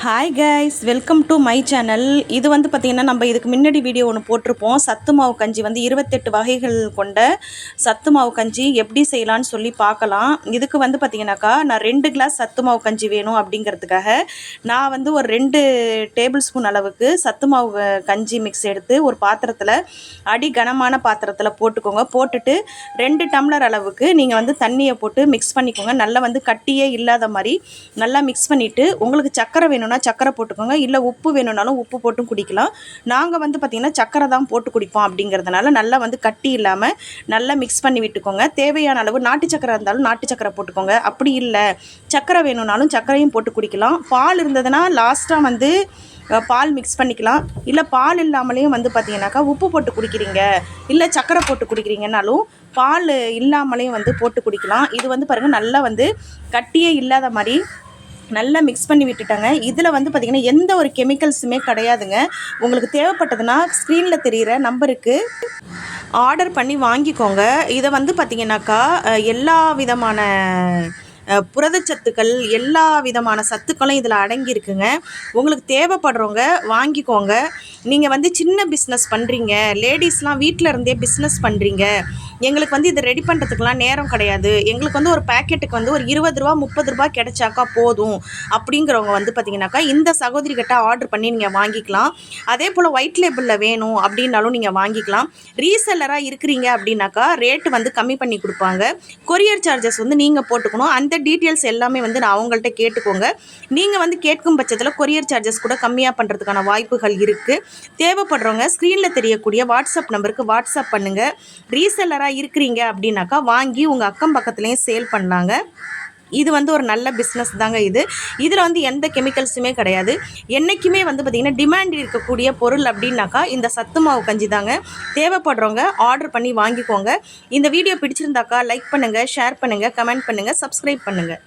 Hi guys, welcome to my channel. இது வந்து பார்த்திங்கன்னா நம்ம இதுக்கு முன்னாடி வீடியோ ஒன்று போட்டிருப்போம். சத்து மாவு கஞ்சி வந்து 28 வகைகள் கொண்ட சத்து மாவு கஞ்சி எப்படி செய்யலான்னு சொல்லி பார்க்கலாம். இதுக்கு வந்து பார்த்திங்கனாக்கா நான் 2 கிளாஸ் சத்து மாவு கஞ்சி வேணும் அப்படிங்கிறதுக்காக நான் வந்து ஒரு 2 டேபிள் ஸ்பூன் அளவுக்கு சத்து மாவு கஞ்சி மிக்ஸ் எடுத்து ஒரு பாத்திரத்தில் அடி கனமான பாத்திரத்தில் போட்டுக்கோங்க. போட்டுட்டு 2 டம்ளர் அளவுக்கு நீங்கள் வந்து தண்ணியை போட்டு மிக்ஸ் பண்ணிக்கோங்க. நல்லா வந்து கட்டியே இல்லாத மாதிரி நல்லா மிக்ஸ் பண்ணிவிட்டு உங்களுக்கு சக்கரை வேணும்னா சக்கரை போட்டுக்கோங்க, இல்லை உப்பு வேணும்னாலும் உப்பு போட்டும் குடிக்கலாம். நாங்கள் வந்து பார்த்திங்கன்னா சக்கரை தான் போட்டு குடிப்போம். அப்படிங்கிறதுனால நல்லா வந்து கட்டி இல்லாமல் நல்லா மிக்ஸ் பண்ணி விட்டுக்கோங்க. தேவையான அளவு நாட்டு சக்கரை இருந்தாலும் நாட்டு சக்கரை போட்டுக்கோங்க. அப்படி இல்லை சக்கரை வேணும்னாலும் சக்கரையும் போட்டு குடிக்கலாம். பால் இருந்ததுன்னா லாஸ்ட்டாக வந்து பால் மிக்ஸ் பண்ணிக்கலாம். இல்லை பால் இல்லாமலேயும் வந்து பார்த்திங்கனாக்கா உப்பு போட்டு குடிக்கிறீங்க, இல்லை சக்கரை போட்டு குடிக்கிறீங்கன்னாலும் பால் இல்லாமலேயும் வந்து போட்டு குடிக்கலாம். இது வந்து பாருங்கள் நல்லா வந்து கட்டியே இல்லாத மாதிரி நல்லா மிக்ஸ் பண்ணி விட்டுட்டாங்க. இதில் வந்து பார்த்திங்கன்னா எந்த ஒரு கெமிக்கல்ஸுமே கிடையாதுங்க. உங்களுக்கு தேவைப்பட்டதுன்னா ஸ்க்ரீனில் தெரிகிற நம்பருக்கு ஆர்டர் பண்ணி வாங்கிக்கோங்க. இதை வந்து பார்த்திங்கனாக்கா எல்லா விதமான புரதச்சத்துக்கள் எல்லா விதமான சத்துக்களும் இதில் அடங்கியிருக்குங்க. உங்களுக்கு தேவைப்படுறவங்க வாங்கிக்கோங்க. நீங்கள் வந்து சின்ன பிஸ்னஸ் பண்ணுறீங்க, லேடிஸ்லாம் வீட்டில் இருந்தே பிஸ்னஸ் பண்ணுறீங்க, எங்களுக்கு வந்து இதை ரெடி பண்ணுறதுக்கெலாம் நேரம் கிடையாது, எங்களுக்கு வந்து ஒரு பேக்கெட்டுக்கு வந்து ஒரு 20 ரூபா 30 ரூபா கிடைச்சாக்கா போதும் அப்படிங்கிறவங்க வந்து பார்த்திங்கனாக்கா இந்த சகோதரிகிட்ட ஆர்டர் பண்ணி நீங்கள் வாங்கிக்கலாம். அதே போல் ஒயிட் லேபிளில் வேணும் அப்படின்னாலும் நீங்கள் வாங்கிக்கலாம். ரீசெல்லராக இருக்கிறீங்க அப்படின்னாக்கா ரேட்டு வந்து கம்மி பண்ணி கொடுப்பாங்க. கொரியர் சார்ஜஸ் வந்து நீங்கள் போட்டுக்கணும். அந்த டீட்டெயில்ஸ் எல்லாமே வந்து நான் அவங்கள்ட்ட கேட்டுக்கோங்க. நீங்கள் வந்து கேட்கும் பட்சத்தில் கொரியர் சார்ஜஸ் கூட கம்மியாக பண்ணுறதுக்கான வாய்ப்புகள் இருக்குது. தேவைப்படுறவங்க ஸ்க்ரீனில் தெரியக்கூடிய வாட்ஸ்அப் நம்பருக்கு வாட்ஸ்அப் பண்ணுங்கள். ரீசெல்லராக இருக்கிறீங்க அப்படின்னாக்கா வாங்கி உங்கள் அக்கம் பக்கத்துலேயும் சேல் பண்ணலாங்க. இது வந்து ஒரு நல்ல பிஸ்னஸ் தாங்க. இதில் வந்து எந்த கெமிக்கல்ஸுமே கிடையாது. என்றைக்குமே வந்து பார்த்திங்கன்னா டிமாண்ட் இருக்கக்கூடிய பொருள் அப்படின்னாக்கா இந்த சத்து மாவு கஞ்சி தாங்க. தேவைப்படுறவங்க ஆர்டர் பண்ணி வாங்கிக்கோங்க. இந்த வீடியோ பிடிச்சிருந்தாக்கா லைக் பண்ணுங்கள், ஷேர் பண்ணுங்கள், கமெண்ட் பண்ணுங்கள், சப்ஸ்கிரைப் பண்ணுங்கள்.